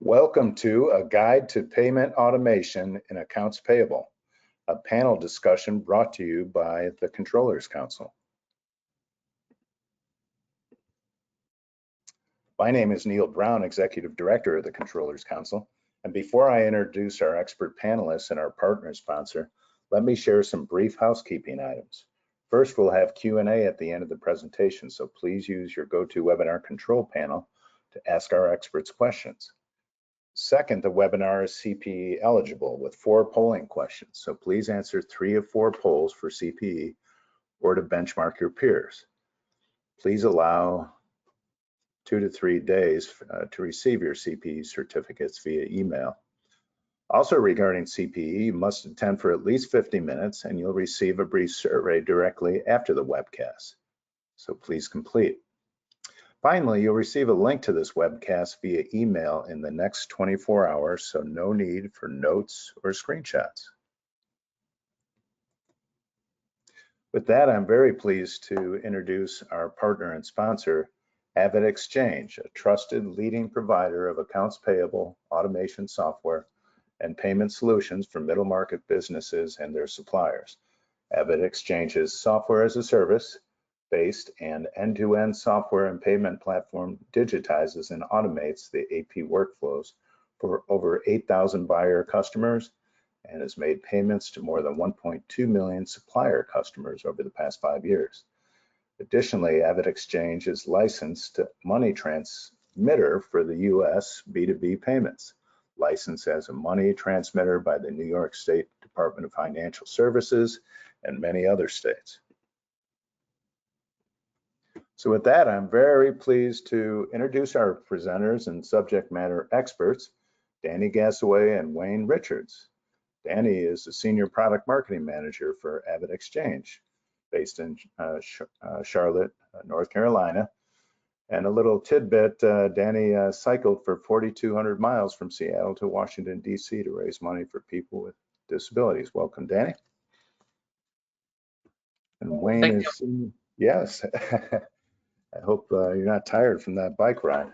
Welcome to A Guide to Payment Automation in Accounts Payable, a panel discussion brought to you by the Controllers Council. My name is Neil Brown, Executive Director of the Controllers Council, and before I introduce our expert panelists and our partner sponsor, let me share some brief housekeeping items. First, we'll have Q&A at the end of the presentation, so please use your GoToWebinar control panel to ask our experts questions. Second, the webinar is CPE eligible with 4 polling questions, so please answer 3 of 4 polls for CPE or to benchmark your peers. Please allow 2 to 3 days to receive your CPE certificates via email. Also regarding CPE, you must attend for at least 50 minutes and you'll receive a brief survey directly after the webcast, so please complete. Finally, you'll receive a link to this webcast via email in the next 24 hours, so no need for notes or screenshots. With that, I'm very pleased to introduce our partner and sponsor, AvidXchange, a trusted leading provider of accounts payable, automation software, and payment solutions for middle market businesses and their suppliers. AvidXchange's software as a service based and end-to-end software and payment platform digitizes and automates the AP workflows for over 8,000 buyer customers and has made payments to more than 1.2 million supplier customers over the past 5 years. Additionally, AvidXchange is licensed money transmitter for the U.S. B2B payments, licensed as a money transmitter by the New York State Department of Financial Services and many other states. So with that, I'm very pleased to introduce our presenters and subject matter experts, Danny Gasaway and Wayne Richards. Danny is the Senior Product Marketing Manager for AvidXchange, based in Charlotte, North Carolina. And a little tidbit, Danny cycled for 4,200 miles from Seattle to Washington, D.C. to raise money for people with disabilities. Welcome, Danny. And Wayne is, yes. I hope you're not tired from that bike ride.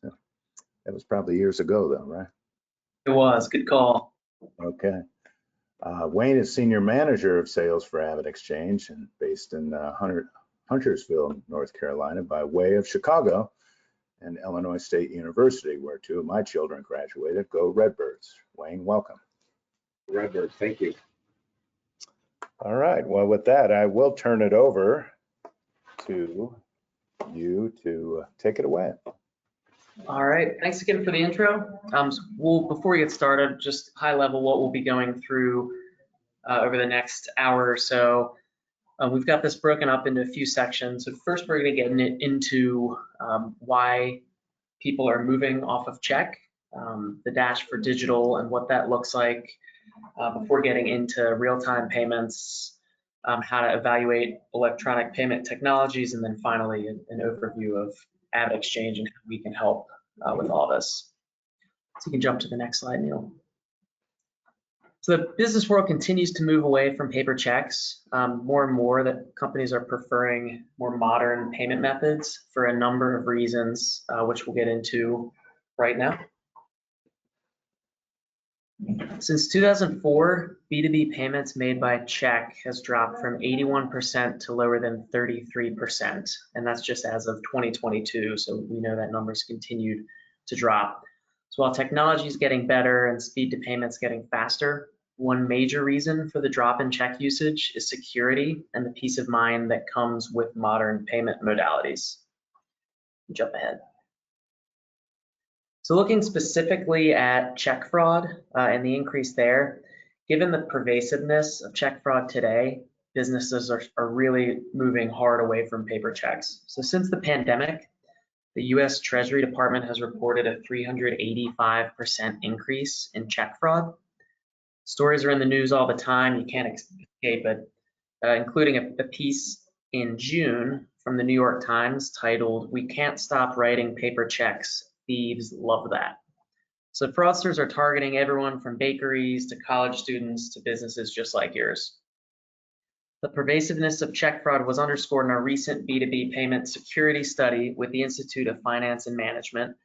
That was probably years ago though, right? It was, good call. Okay. Wayne is Senior Manager of Sales for AvidXchange and based in Huntersville, North Carolina, by way of Chicago and Illinois State University, where 2 of my children graduated. Go Redbirds. Wayne, welcome. Redbirds, thank you. All right, well, with that, I will turn it over to you to take it away. All right, thanks again for the intro. Before we get started, just high level what we'll be going through over the next hour or so. We've got this broken up into a few sections. So first, we're going to get into why people are moving off of check, the dash for digital and what that looks like, before getting into real-time payments, how to evaluate electronic payment technologies, and then finally an overview of AvidXchange and how we can help with all this. So you can jump to the next slide, Neil. So the business world continues to move away from paper checks. More and more that companies are preferring more modern payment methods for a number of reasons, which we'll get into right now. Since 2004, B2B payments made by check has dropped from 81% to lower than 33%, and that's just as of 2022, so we know that number's continued to drop. So while technology is getting better and speed to payments getting faster, one major reason for the drop in check usage is security and the peace of mind that comes with modern payment modalities. Jump ahead. So looking specifically at check fraud and the increase there, given the pervasiveness of check fraud today, businesses are really moving hard away from paper checks. So since the pandemic, the U.S. Treasury Department has reported a 385% increase in check fraud. Stories are in the news all the time, you can't escape it, including a piece in June from the New York Times titled, "We Can't Stop Writing Paper Checks. Thieves Love That." So fraudsters are targeting everyone from bakeries to college students to businesses just like yours. The pervasiveness of check fraud was underscored in our recent B2B payment security study with the Institute of Finance and Management,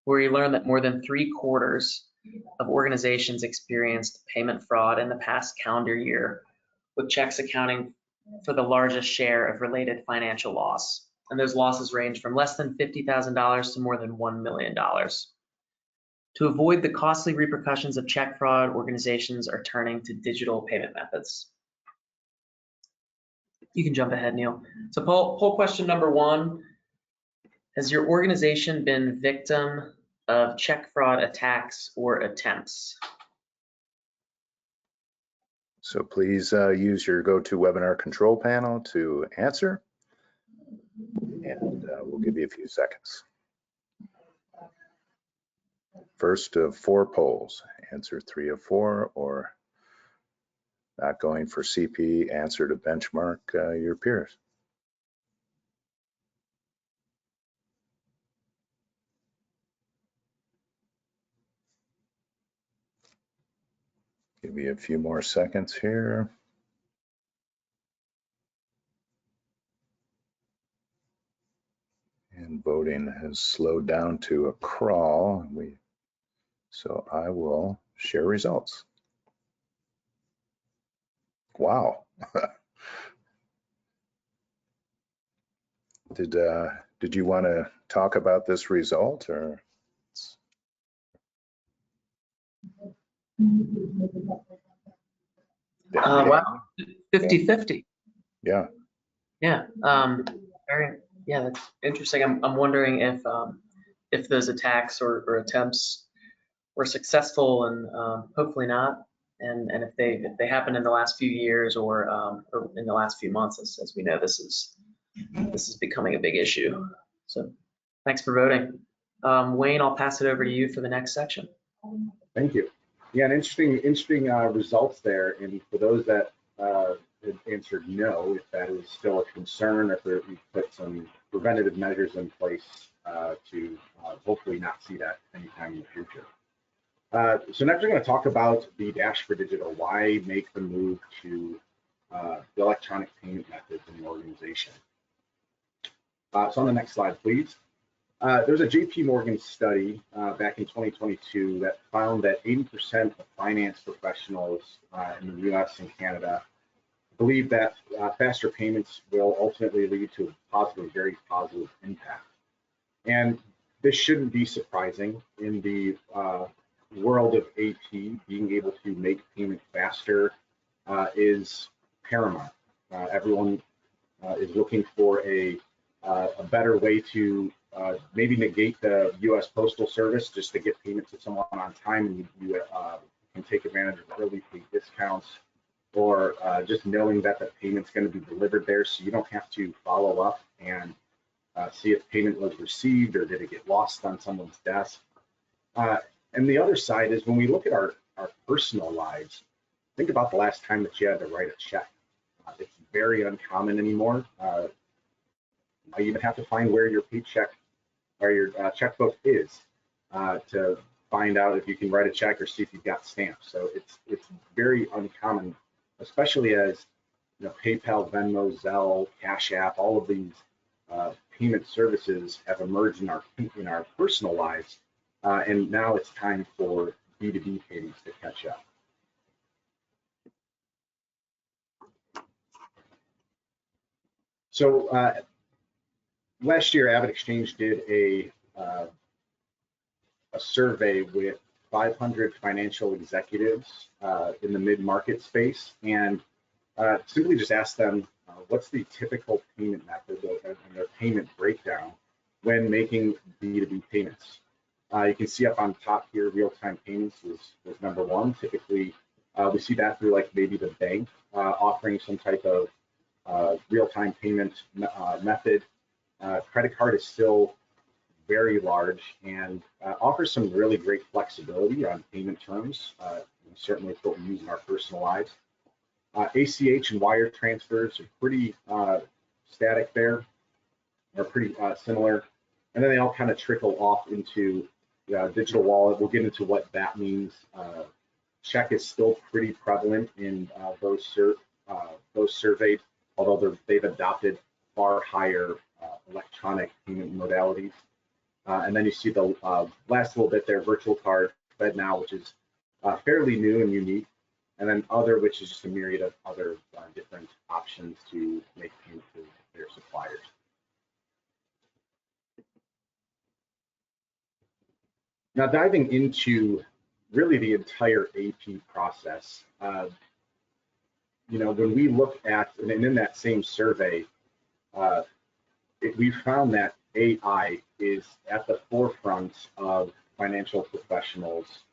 where we learned that more than 3/4 of organizations experienced payment fraud in the past calendar year, with checks accounting for the largest share of related financial loss. And those losses range from less than $50,000 to more than $1 million. To avoid the costly repercussions of check fraud, organizations are turning to digital payment methods. You can jump ahead, Neil. So poll question number 1, has your organization been victim of check fraud attacks or attempts? So please use your GoToWebinar control panel to answer, and we'll give you a few seconds. First of 4 polls, answer 3 of 4, or not going for CP, answer to benchmark your peers. Give you a few more seconds here. And voting has slowed down to a crawl. So I will share results. Wow. Did you want to talk about this result, or? Wow, 50-50. Yeah. Yeah, that's interesting. I'm wondering if those attacks or attempts were successful, and hopefully not, and if they happened in the last few years or in the last few months, as we know, this is becoming a big issue. So thanks for voting. Wayne, I'll pass it over to you for the next section. Thank you. Yeah, an interesting results there. And for those that had answered no, if that is still a concern, if we put some preventative measures in place to hopefully not see that anytime in the future. So next we're going to talk about the Dash for Digital. Why make the move to the electronic payment methods in the organization? So on the next slide, please. There's a JP Morgan study back in 2022 that found that 80% of finance professionals in the US and Canada believe that faster payments will ultimately lead to a very positive impact. And this shouldn't be surprising. In the world of AP, being able to make payment faster is paramount. Everyone is looking for a better way to maybe negate the U.S. Postal Service just to get payment to someone on time, and you can take advantage of early pay discounts, or just knowing that the payment's going to be delivered there, so you don't have to follow up and see if payment was received or did it get lost on someone's desk. And the other side is when we look at our personal lives, think about the last time that you had to write a check. It's very uncommon anymore. You even have to find where your paycheck or your checkbook is to find out if you can write a check or see if you've got stamps. So it's very uncommon, especially as PayPal, Venmo, Zelle, Cash App, all of these payment services have emerged in our personal lives, and now it's time for B2B payments to catch up. So last year, AvidXchange did a survey with 500 financial executives in the mid-market space, and simply just asked them what's the typical payment method and their payment breakdown when making B2B payments. You can see up on top here, real-time payments was number 1. Typically, we see that through like maybe the bank offering some type of real-time payment method. Credit card is still very large and offers some really great flexibility on payment terms. Certainly it's what we use in our personal lives. ACH and wire transfers are pretty static there, are pretty similar. And then they all kind of trickle off into digital wallet. We'll get into what that means. Check is still pretty prevalent in those surveyed, although they've adopted far higher electronic payment modalities. And then you see the last little bit there, virtual card, FedNow, which is fairly new and unique. And then other, which is just a myriad of other different options to make payment to their suppliers. Now diving into really the entire AP process, when we look at, and in that same survey, we found that AI is at the forefront of financial professionals'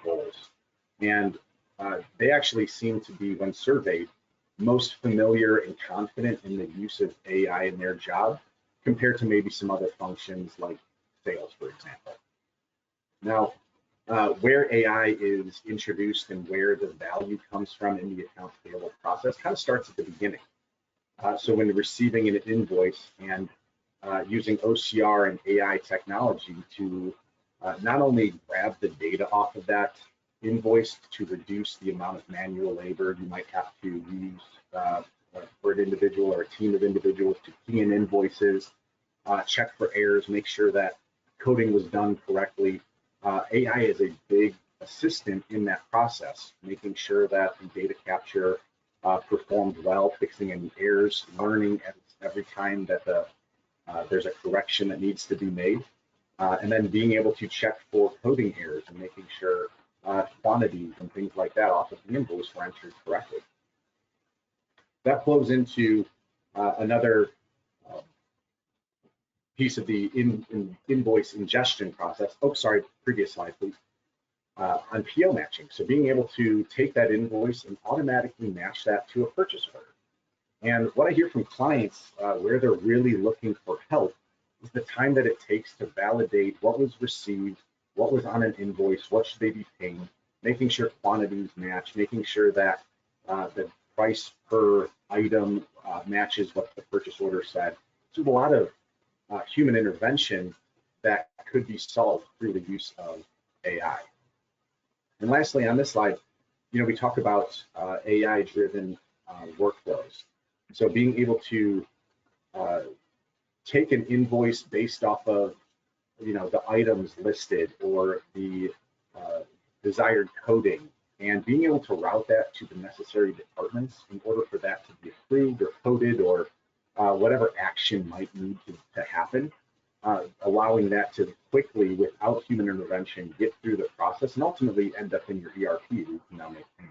goals. And they actually seem to be, when surveyed, most familiar and confident in the use of AI in their job compared to maybe some other functions like sales, for example. Now, where AI is introduced and where the value comes from in the accounts payable process kind of starts at the beginning. So when receiving an invoice and using OCR and AI technology to not only grab the data off of that invoice to reduce the amount of manual labor you might have to use for an individual or a team of individuals to key in invoices, check for errors, make sure that coding was done correctly. AI is a big assistant in that process, making sure that the data capture performed well, fixing any errors, learning every time that there's a correction that needs to be made, and then being able to check for coding errors and making sure quantities and things like that off of the invoice were entered correctly. That flows into another piece of the invoice ingestion process. Oh, sorry, previous slide, please. On PO matching. So being able to take that invoice and automatically match that to a purchase order. And what I hear from clients where they're really looking for help is the time that it takes to validate what was received, what was on an invoice, what should they be paying, making sure quantities match, making sure that the price per item matches what the purchase order said. So a lot of human intervention that could be solved through the use of AI. And lastly, on this slide, we talk about AI-driven workflows. So being able to take an invoice based off of, the items listed or the desired coding, and being able to route that to the necessary departments in order for that to be approved or coded or whatever action might need to happen, allowing that to quickly, without human intervention, get through the process and ultimately end up in your ERP where you can now make payments.